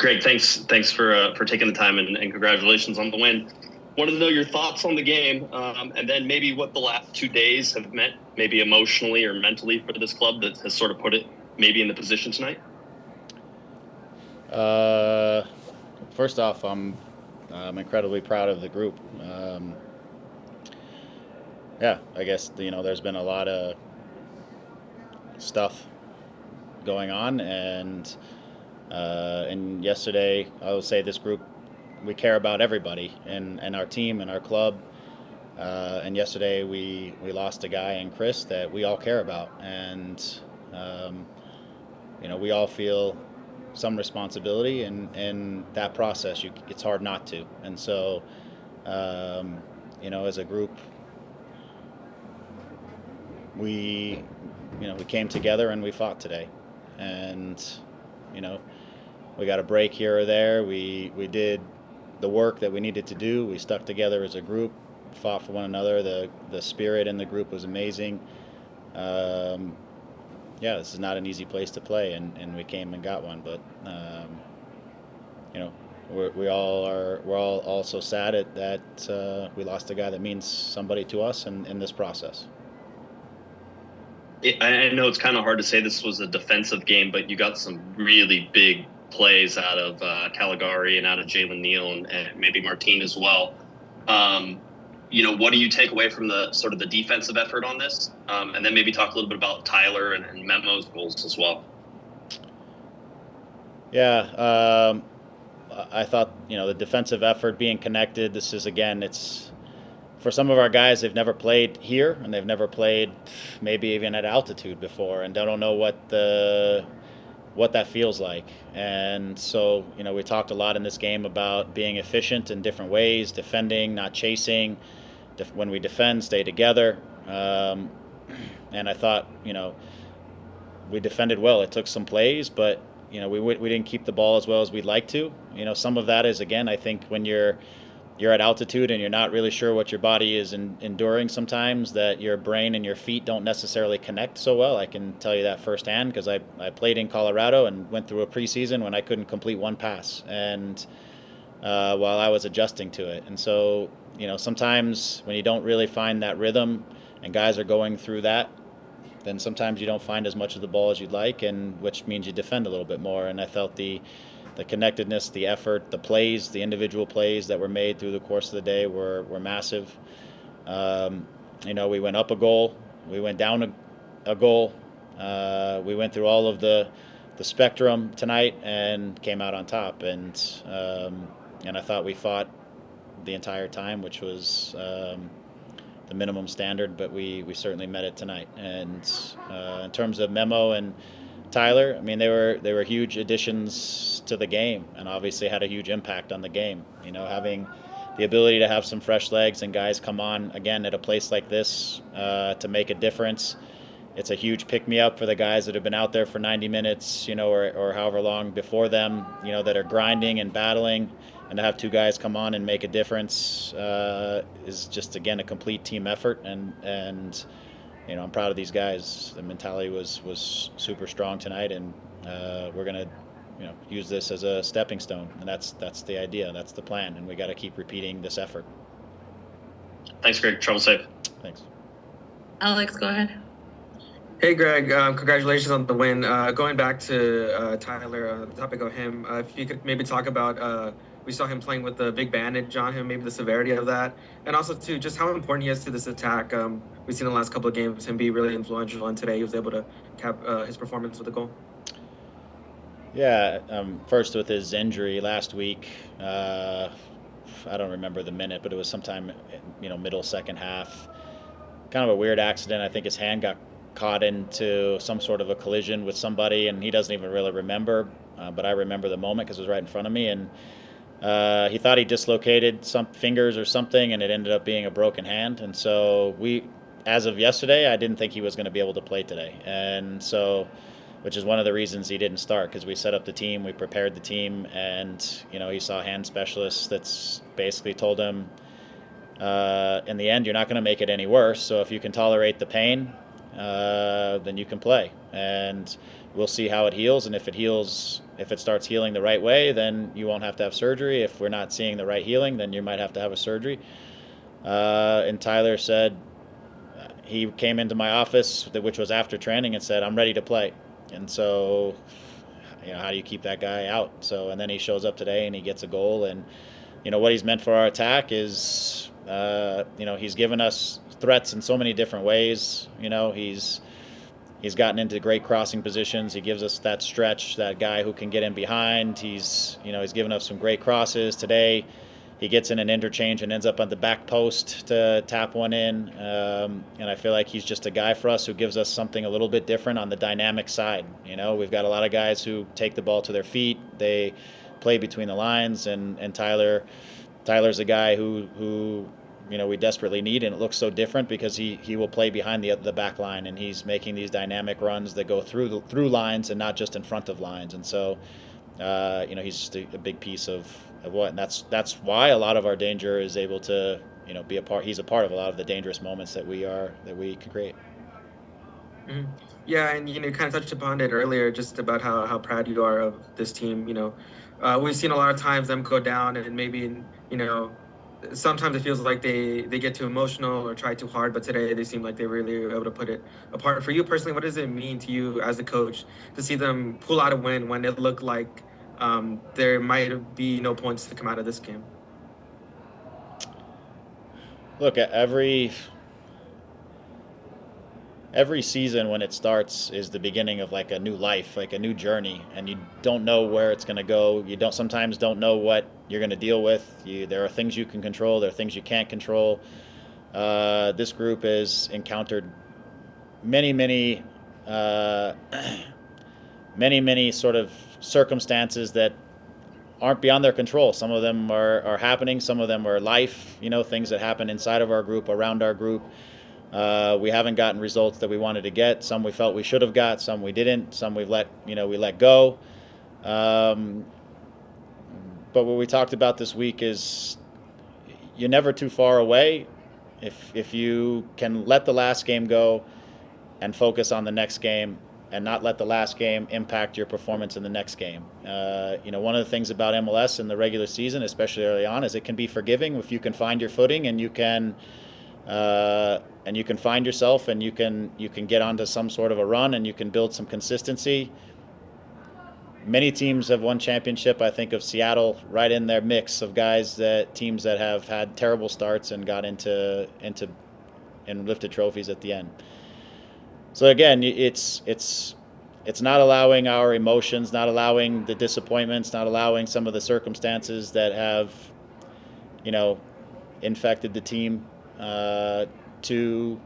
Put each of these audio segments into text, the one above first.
Greg, thanks for taking the time and congratulations on the win. Wanted to know your thoughts on the game, and then maybe what the last 2 days have meant, maybe emotionally or mentally for this club that has sort of put it maybe in the position tonight. First off, I'm incredibly proud of the group. Yeah, I guess there's been a lot of stuff going on, and yesterday I would say this group, we care about everybody and our team and our club. And yesterday we lost a guy in Chris that we all care about, and um, we all feel some responsibility in that process. It's hard not to, and so as a group, we came together and we fought today, and we got a break here or there. We did the work that we needed to do. We stuck together as a group, fought for one another. The spirit in the group was amazing. Yeah, this is not an easy place to play, and we came and got one. But we're all also sad that we lost a guy that means somebody to us in this process. I know it's kind of hard to say this was a defensive game, but you got some really big plays out of Caligari and out of Jalen Neal and maybe Martin as well. What do you take away from the sort of the defensive effort on this? And then maybe talk a little bit about Tyler and Memo's goals as well. Yeah, I thought the defensive effort being connected. This is again, it's for some of our guys, they've never played here and they've never played maybe even at altitude before, and they don't know what that feels like. And so we talked a lot in this game about being efficient in different ways, defending, not chasing. When we defend, stay together. And I thought we defended well. It took some plays, but we didn't keep the ball as well as we'd like to. Some of that is, again, I think when you're at altitude and you're not really sure what your body is enduring sometimes, that your brain and your feet don't necessarily connect so well. I can tell you that firsthand because I played in Colorado and went through a preseason when I couldn't complete one pass, and while I was adjusting to it. And so sometimes when you don't really find that rhythm and guys are going through that, then sometimes you don't find as much of the ball as you'd like, and which means you defend a little bit more. And I felt the connectedness, the effort, the plays, the individual plays that were made through the course of the day were massive. We went up a goal, we went down a goal, we went through all of the spectrum tonight and came out on top. And I thought we fought the entire time, which was the minimum standard, but we certainly met it tonight. And in terms of Memo and Tyler, I mean, they were huge additions to the game, and obviously had a huge impact on the game. Having the ability to have some fresh legs and guys come on again at a place like this to make a difference. It's a huge pick-me-up for the guys that have been out there for 90 minutes, or however long before them, that are grinding and battling, and to have two guys come on and make a difference is just, again, a complete team effort. And I'm proud of these guys. The mentality was super strong tonight, and we're gonna, use this as a stepping stone. And that's the idea. That's the plan. And we got to keep repeating this effort. Thanks, Greg. Travel safe. Thanks. Alex, go ahead. Hey, Greg. Congratulations on the win. Going back to Tyler, the topic of him, if you could maybe talk about. We saw him playing with the big bandage on him, maybe the severity of that, and also too just how important he is to this attack. We've seen in the last couple of games him be really influential, and today he was able to cap his performance with a goal. Yeah. First with his injury last week, I don't remember the minute, but it was sometime middle second half. Kind of a weird accident. I think his hand got caught into some sort of a collision with somebody, and he doesn't even really remember. But I remember the moment because it was right in front of me, and he thought he dislocated some fingers or something, and it ended up being a broken hand. And so as of yesterday, I didn't think he was going to be able to play today. And so, which is one of the reasons he didn't start, because we set up the team, we prepared the team, and he saw a hand specialist that's basically told him, in the end, you're not going to make it any worse. So if you can tolerate the pain, then you can play. and we'll see how it heals. And if it starts healing the right way, then you won't have to have surgery. If we're not seeing the right healing, then you might have to have a surgery. And Tyler said he came into my office, which was after training, and said, "I'm ready to play." And so, how do you keep that guy out? So, and then he shows up today and he gets a goal. And what he's meant for our attack is, he's given us threats in so many different ways. He's gotten into great crossing positions. He gives us that stretch, that guy who can get in behind. He's given us some great crosses today. He gets in an interchange and ends up on the back post to tap one in. And I feel like he's just a guy for us who gives us something a little bit different on the dynamic side. We've got a lot of guys who take the ball to their feet. They play between the lines, and Tyler's a guy who we desperately need, and it looks so different because he will play behind the back line, and he's making these dynamic runs that go through lines and not just in front of lines. And so he's just a big piece of what, and that's why a lot of our danger is able to be a part. He's a part of a lot of the dangerous moments that we can create. Mm-hmm. Yeah, and you kind of touched upon it earlier, just about how proud you are of this team. We've seen a lot of times them go down, and maybe sometimes it feels like they get too emotional or try too hard, but today they seem like they really were able to put it apart. For you personally, what does it mean to you as a coach to see them pull out a win when it looked like there might be no points to come out of this game? Look, every season when it starts is the beginning of like a new life, like a new journey, and you don't know where it's going to go. You sometimes don't know what you're going to deal with. There are things you can control, there are things you can't control. This group has encountered many sort of circumstances that aren't beyond their control. Some of them are happening, some of them are life, things that happen inside of our group, around our group. We haven't gotten results that we wanted to get. Some we felt we should have got, some we didn't, some we let go. But what we talked about this week is you're never too far away if you can let the last game go and focus on the next game and not let the last game impact your performance in the next game. One of the things about MLS in the regular season, especially early on, is it can be forgiving if you can find your footing and you can find yourself and you can get onto some sort of a run and you can build some consistency. Many teams have won championship. I think of Seattle right in their mix of teams that have had terrible starts and got into and lifted trophies at the end. So again, it's not allowing our emotions, not allowing the disappointments, not allowing some of the circumstances that have, infected the team to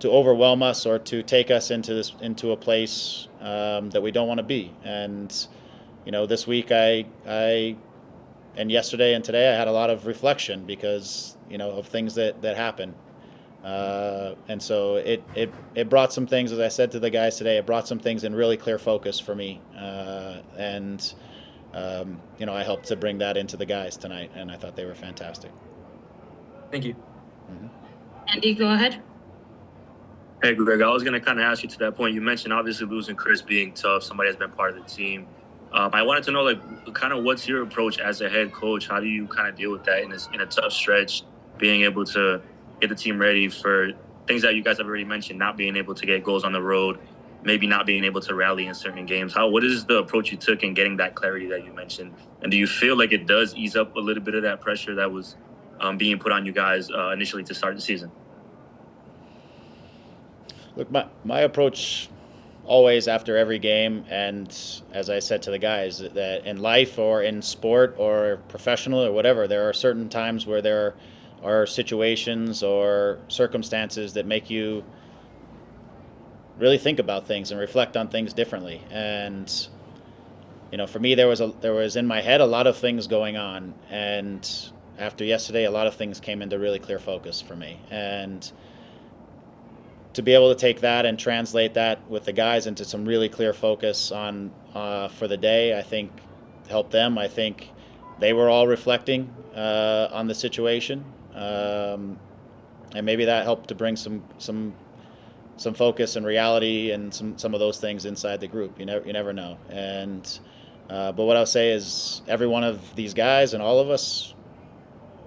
overwhelm us or to take us into a place that we don't want to be. And this week and yesterday and today I had a lot of reflection because of things that happen. And so it brought some things, as I said to the guys today, it brought some things in really clear focus for me. And I helped to bring that into the guys tonight, and I thought they were fantastic. Thank you. Mm-hmm. Andy, go ahead. Hey, Greg, I was going to kind of ask you to that point. You mentioned obviously losing Chris being tough. Somebody has been part of the team. I wanted to know, kind of what's your approach as a head coach? How do you kind of deal with that in a tough stretch, being able to get the team ready for things that you guys have already mentioned, not being able to get goals on the road, maybe not being able to rally in certain games? What is the approach you took in getting that clarity that you mentioned? And do you feel like it does ease up a little bit of that pressure that was being put on you guys initially to start the season? Look, my approach always after every game, and as I said to the guys, that in life or in sport or professional or whatever, there are certain times where there are situations or circumstances that make you really think about things and reflect on things differently. And for me, there was in my head a lot of things going on, and after yesterday, a lot of things came into really clear focus for me. And to be able to take that and translate that with the guys into some really clear focus on for the day, I think helped them. I think they were all reflecting on the situation, and maybe that helped to bring some some focus and reality and some of those things inside the group. You never know. And but what I'll say is every one of these guys and all of us,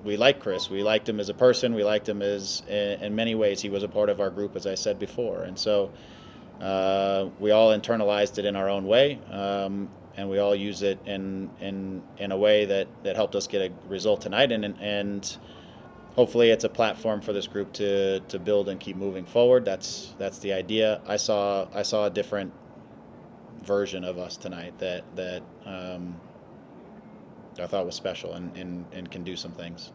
we like Chris. We liked him as a person. We liked him as, in many ways, he was a part of our group, as I said before. And so we all internalized it in our own way, and we all use it in a way that helped us get a result tonight. And hopefully it's a platform for this group to build and keep moving forward. That's the idea. I saw a different version of us tonight that I thought was special and can do some things.